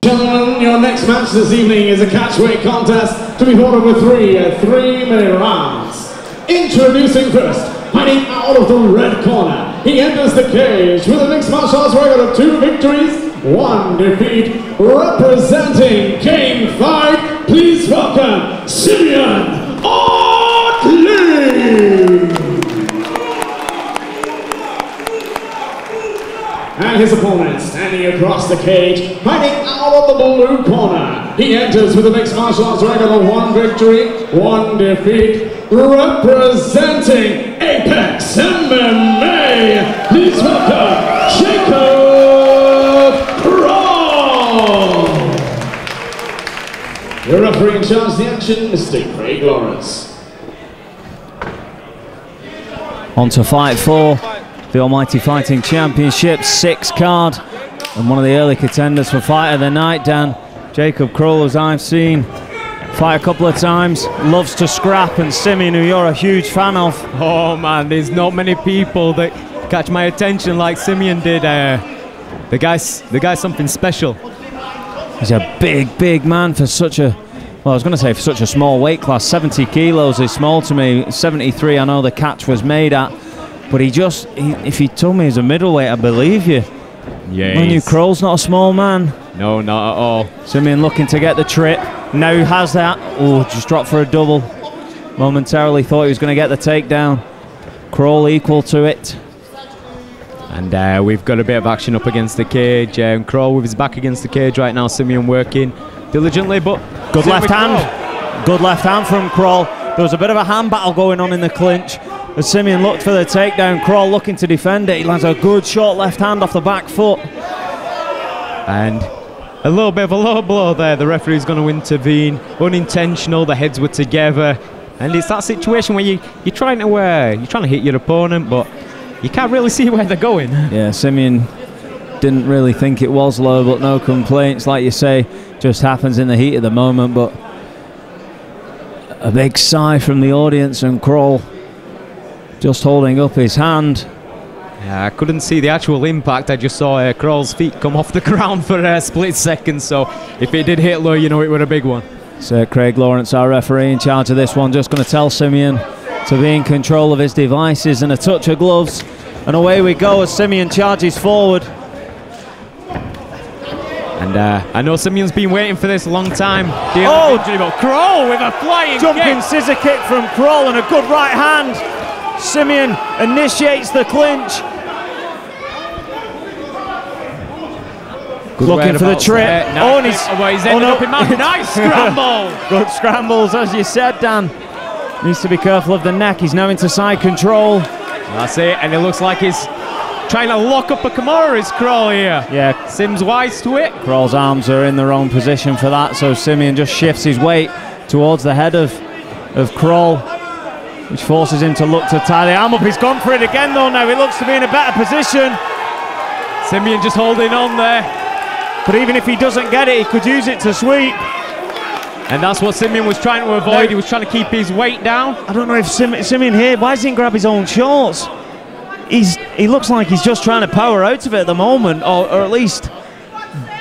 Gentlemen, your next match this evening is a catchweight contest to be fought over three 3-minute rounds. Introducing first, fighting out of the red corner, he enters the cage with a mixed martial arts record of 2 victories, 1 defeat. Representing King Fight, please welcome Simion Otley! And his opponent, standing across the cage, fighting out of the blue corner. He enters with a mixed martial arts record of 1 victory, 1 defeat. Representing Apex MMA, please welcome Jakub Krol. Your referee in charge of the action, Mr. Craig Lawrence. On to fight 4. The Almighty Fighting Championship 6 card, and one of the early contenders for Fight of the Night, Dan. Jakub Krol, as I've seen fight a couple of times, loves to scrap, and Simion, who you're a huge fan of. Oh man, there's not many people that catch my attention like Simion did. The guy's something special. He's a big man for such a, well, I was going to say for such a small weight class. 70 kilos is small to me. 73 I know the catch was made at. But if you told me he's a middleweight, I believe you. Yeah. Krol's not a small man. No, not at all. Simion looking to get the trip. Now he has that. Oh, just dropped for a double. Momentarily thought he was going to get the takedown. Krol equal to it. And we've got a bit of action up against the cage. Krol with his back against the cage right now. Simion working diligently, but good left hand. Good left hand from Krol. There was a bit of a hand battle going on in the clinch. As Simion looked for the takedown, Krol looking to defend it. He lands a good short left hand off the back foot. And a little bit of a low blow there. The referee's going to intervene. Unintentional, the heads were together. And it's that situation where you're trying to hit your opponent, but you can't really see where they're going. Yeah, Simion didn't really think it was low, but no complaints. Like you say, just happens in the heat of the moment. But a big sigh from the audience, and Krol just holding up his hand. Yeah, I couldn't see the actual impact. I just saw Krol's feet come off the ground for a split second. So if it did hit low, you know it was a big one. Sir Craig Lawrence, our referee in charge of this one, just going to tell Simion to be in control of his devices, and a touch of gloves. And away we go as Simion charges forward. And I know Simion's been waiting for this a long time. Oh, Krol with a flying jumping kick. scissor kick from Krol and a good right hand. Simion initiates the clinch. Looking for the trip. And he's ended up in that. Nice scramble. Good scrambles, as you said, Dan. Needs to be careful of the neck. He's now into side control. That's it, and it looks like he's trying to lock up a Kimura, is Krol here. Yeah. Sims wise to it. Krol's arms are in the wrong position for that, so Simion just shifts his weight towards the head of Krol, which forces him to look to tie the arm up. He's gone for it again though now. He looks to be in a better position. Simion just holding on there. But even if he doesn't get it, he could use it to sweep. And that's what Simion was trying to avoid. He was trying to keep his weight down. I don't know if Simion here, why doesn't he grab his own shorts? He looks like he's just trying to power out of it at the moment, or at least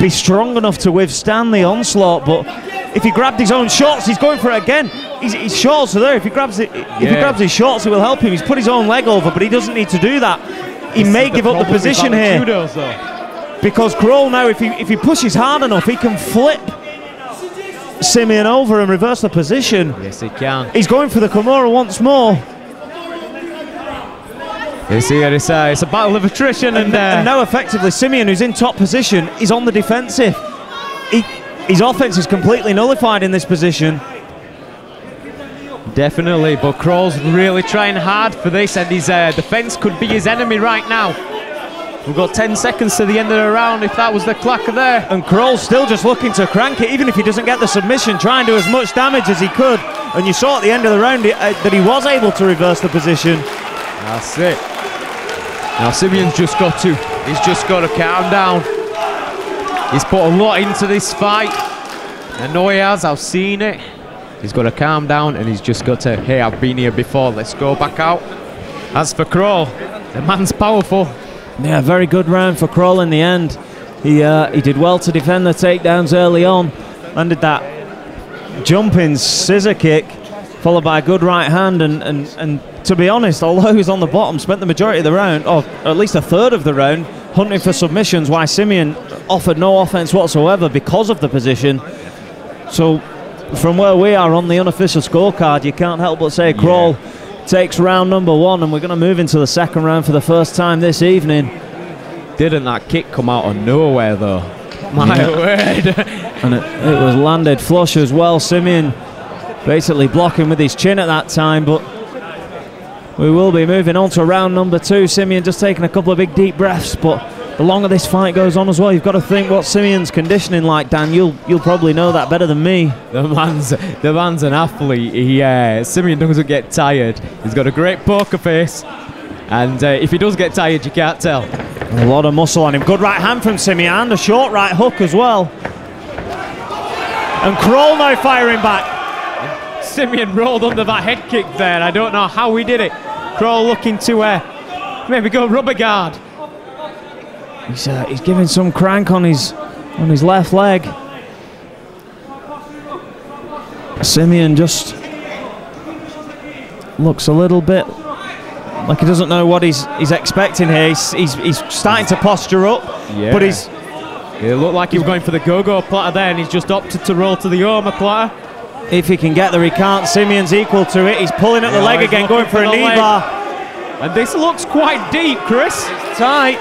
be strong enough to withstand the onslaught. But if he grabbed his own shorts, he's going for it again. His shorts are there. If he grabs his shorts, it will help him. He's put his own leg over, but he doesn't need to do that. He may give up the position here. Because Krol now, if he pushes hard enough, he can flip Simion over and reverse the position. Yes, he can. He's going for the Kimura once more. You see, it's a battle of attrition, and now effectively Simion, who's in top position, is on the defensive. His offense is completely nullified in this position. Definitely, but Krol's really trying hard for this, and his defense could be his enemy right now. We've got 10 seconds to the end of the round, if that was the clacker there. And Krol's still just looking to crank it, even if he doesn't get the submission, try and do as much damage as he could. And you saw at the end of the round that he was able to reverse the position. That's it. Now Simion's just got to calm down. He's put a lot into this fight. I know he has, I've seen it. He's got to calm down, and he's just got to, hey, I've been here before, let's go back out. As for Krol, the man's powerful. Yeah, very good round for Krol in the end. He did well to defend the takedowns early on. Landed that jumping scissor kick, followed by a good right hand, and to be honest, although he was on the bottom, spent the majority of the round, or at least a third of the round, hunting for submissions, while Simion offered no offense whatsoever because of the position. So from where we are on the unofficial scorecard, you can't help but say Krol takes round number 1, and we're going to move into the second round for the first time this evening. Didn't that kick come out of nowhere though? My word. And it was landed flush as well. Simion basically blocking with his chin at that time, but we will be moving on to round number 2. Simion just taking a couple of big deep breaths, but the longer this fight goes on as well, you've got to think what Simion's conditioning like, Dan. You'll probably know that better than me. The man's an athlete. Simion doesn't get tired. He's got a great poker face, and if he does get tired, you can't tell. A lot of muscle on him. Good right hand from Simion, and a short right hook as well. And Krol now firing back. Simion rolled under that head kick there. I don't know how he did it. Krol looking to maybe go rubber guard. He's giving some crank on his left leg. Simion just looks a little bit like he doesn't know what he's expecting here. He's starting to posture up, but it looked like he was going for the go-go platter there, and he's just opted to roll to the Oma platter. If he can get there, he can't. Simion's equal to it. He's pulling at the leg again, going for a knee bar. And this looks quite deep, Chris. It's tight.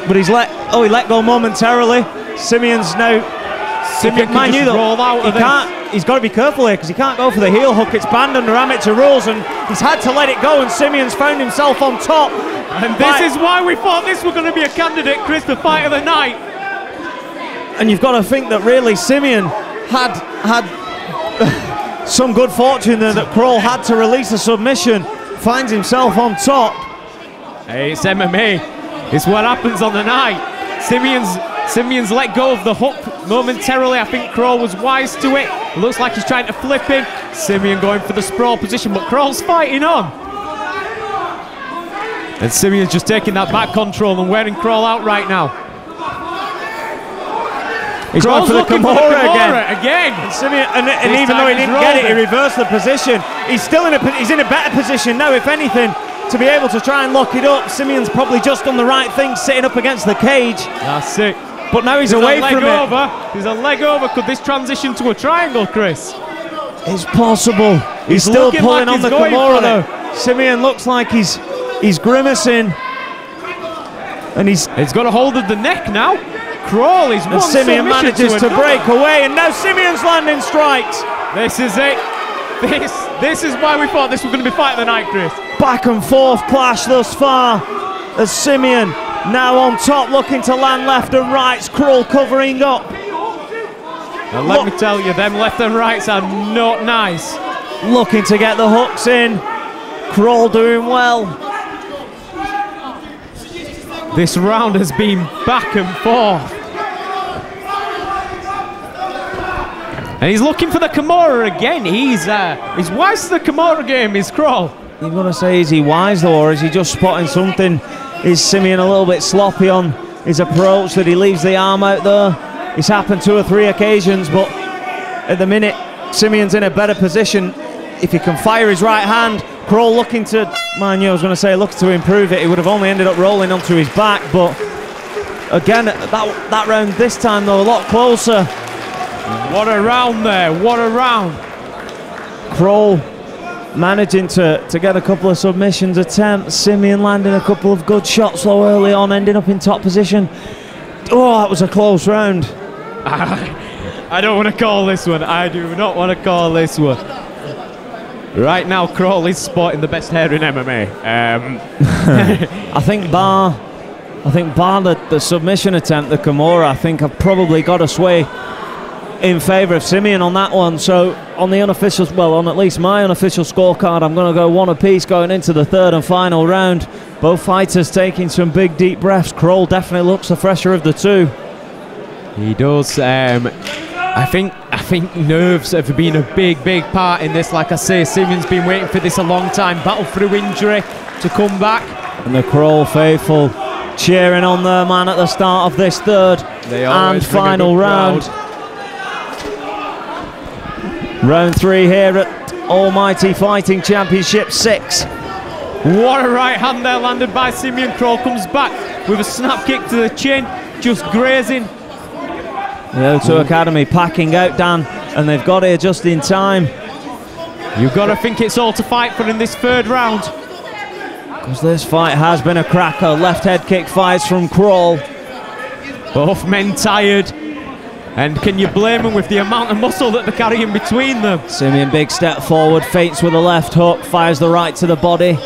But he let go momentarily. Simion's now. Simion can just roll out of this. He's got to be careful here because he can't go for the heel hook. It's banned under amateur rules, and he's had to let it go, and Simion's found himself on top. And this is why we thought this was going to be a candidate, Chris, for fight of the night. And you've got to think that really Simion had some good fortune there, that Krol had to release a submission, finds himself on top. Hey, it's MMA. It's what happens on the night. Simion's let go of the hook momentarily. I think Krol was wise to it. It looks like he's trying to flip in. Simion going for the sprawl position, but Krol's fighting on. And Simion's just taking that back control and wearing Krol out right now. He's going for the Kimura again. And Simion, and even though he didn't get it, he reversed the position. He's in a better position now, if anything, to be able to try and lock it up. Simion's probably just done the right thing, sitting up against the cage. That's it. But now he's away from it. There's a leg over. Could this transition to a triangle, Chris? It's possible. He's still pulling like on the Kimura though. Simion looks like he's grimacing. And he's got a hold of the neck now. Krol is one submission. Simion manages to break away, and now Simion's landing strikes. This is it. This is why we thought this was going to be fight of the night, Chris. Back and forth clash thus far, as Simion now on top, looking to land left and rights. Krol covering up. And let me tell you, them left and rights are not nice. Looking to get the hooks in. Krol doing well. This round has been back and forth. And he's looking for the Kimura again. He's wise to the Kimura game, is Krol. You've got to say, is he wise though, or is he just spotting something? Is Simion a little bit sloppy on his approach, that he leaves the arm out there? It's happened 2 or 3 occasions, but at the minute, Simion's in a better position. If he can fire his right hand, Krol looking to, looking to improve it. He would have only ended up rolling onto his back, but again, that round this time though, a lot closer. What a round there, what a round. Krol managing to get a couple of submissions attempts. Simion landing a couple of good shots low early on, ending up in top position. Oh, that was a close round. I don't want to call this one. I do not want to call this one. Right now, Krol is sporting the best hair in MMA. I think bar the submission attempt, the Kimura, I think I've probably got a sway in favour of Simion on that one. So on the unofficial, well, on at least my unofficial scorecard, I'm going to go 1 apiece going into the third and final round. Both fighters taking some big deep breaths. Krol definitely looks the fresher of the two. He does. I think nerves have been a big part in this. Like I say, Simion's been waiting for this a long time. Battle through injury to come back. And the Krol faithful cheering on the man at the start of this third and final round. Round 3 here at Almighty Fighting Championship 6. What a right hand there landed by Simion. Krol comes back with a snap kick to the chin, just grazing. The O2 Academy packing out, Dan, and they've got here just in time. You've got to think it's all to fight for in this third round. Because this fight has been a cracker. Left head kick fires from Krol. Both men tired. And can you blame them with the amount of muscle that they're carrying between them? Simion, big step forward, feints with a left hook, fires the right to the body,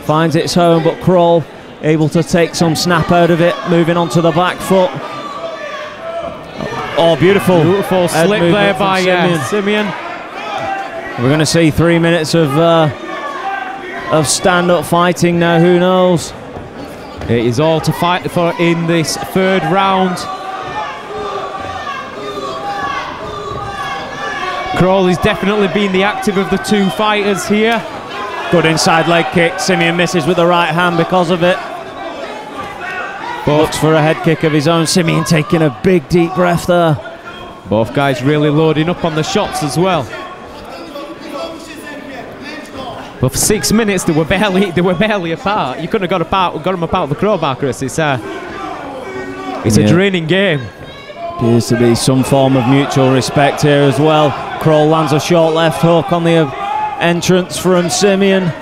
finds its home, but Krol able to take some snap out of it, moving on to the back foot. Oh, beautiful. Beautiful slip there by Simion. We're going to see 3 minutes of stand-up fighting now, who knows? It is all to fight for in this third round. Krol is definitely being the active of the two fighters here. Good inside leg kick. Simion misses with the right hand because of it. Looks for a head kick of his own. Simion taking a big deep breath there. Both guys really loading up on the shots as well. But for 6 minutes they were barely apart. You couldn't have got them apart with the crowbar, Chris. It's a draining game. Appears to be some form of mutual respect here as well. Krol lands a short left hook on the entrance from Simion.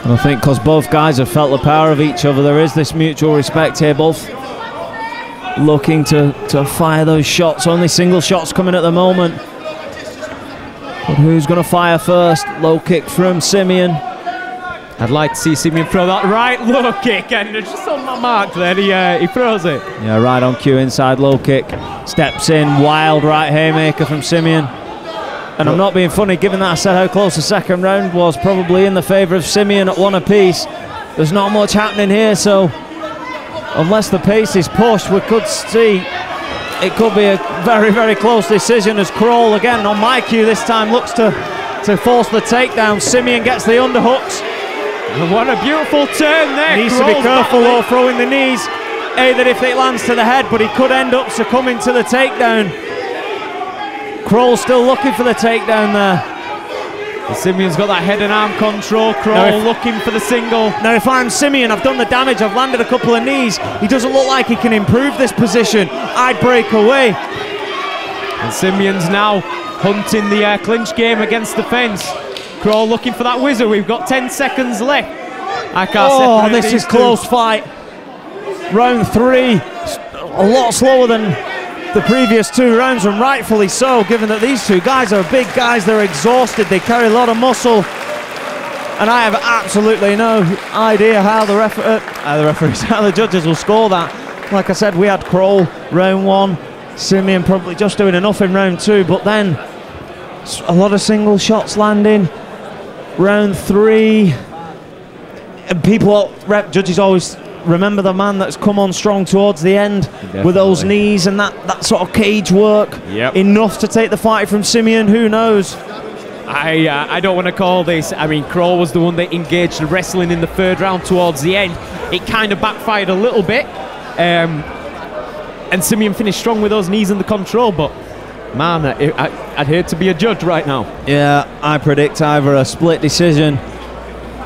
And I think because both guys have felt the power of each other, there is this mutual respect here. Both looking to fire those shots. Only single shots coming at the moment. But who's going to fire first? Low kick from Simion. I'd like to see Simion throw that right low kick, and just on my mark there, he throws it. Yeah, right on cue, inside low kick. Steps in, wild right haymaker from Simion. And I'm not being funny, given that I said how close the second round was, probably in the favour of Simion at 1 apiece. There's not much happening here, so unless the pace is pushed, we could see it could be a very, very close decision as Krol, again on my cue this time, looks to force the takedown. Simion gets the underhooks. And what a beautiful turn there. Needs to be careful though, throwing the knees. That if it lands to the head, but he could end up succumbing to the takedown. Krol still looking for the takedown there. Simion's got that head and arm control. Krol looking for the single. Now if I'm Simion, I've done the damage, I've landed a couple of knees. He doesn't look like he can improve this position. I'd break away. And Simion's now hunting the clinch game against the fence. Krol looking for that whizzer. We've got 10 seconds left. I can't separate this is close fight. Round 3, a lot slower than the previous 2 rounds, and rightfully so, given that these two guys are big guys, they're exhausted, they carry a lot of muscle, and I have absolutely no idea how how the judges will score that. Like I said, we had Krol round 1, Simion probably just doing enough in round 2, but then a lot of single shots landing. Round 3, and judges always remember the man that's come on strong towards the end. Definitely. With those knees and that sort of cage work. Yep. Enough to take the fight from Simion, who knows? I don't want to call this. I mean, Krol was the one that engaged the wrestling in the third round towards the end. It kind of backfired a little bit. And Simion finished strong with those knees and the control, but man, I'd hate to be a judge right now. Yeah, I predict either a split decision,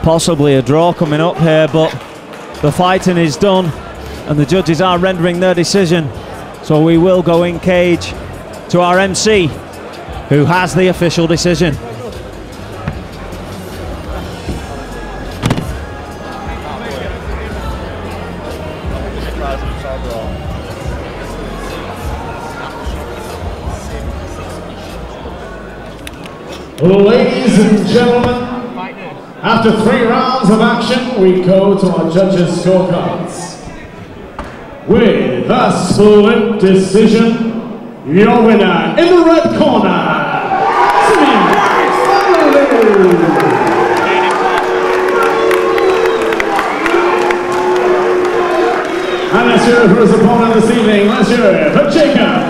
possibly a draw coming up here, but the fighting is done and the judges are rendering their decision. So we will go in cage to our MC, who has the official decision. Ladies and gentlemen, after 3 rounds of action, we go to our judges' scorecards. With a split decision, your winner in the red corner, Simion Otley. And let's hear it for his opponent this evening. Let's hear it for Jakub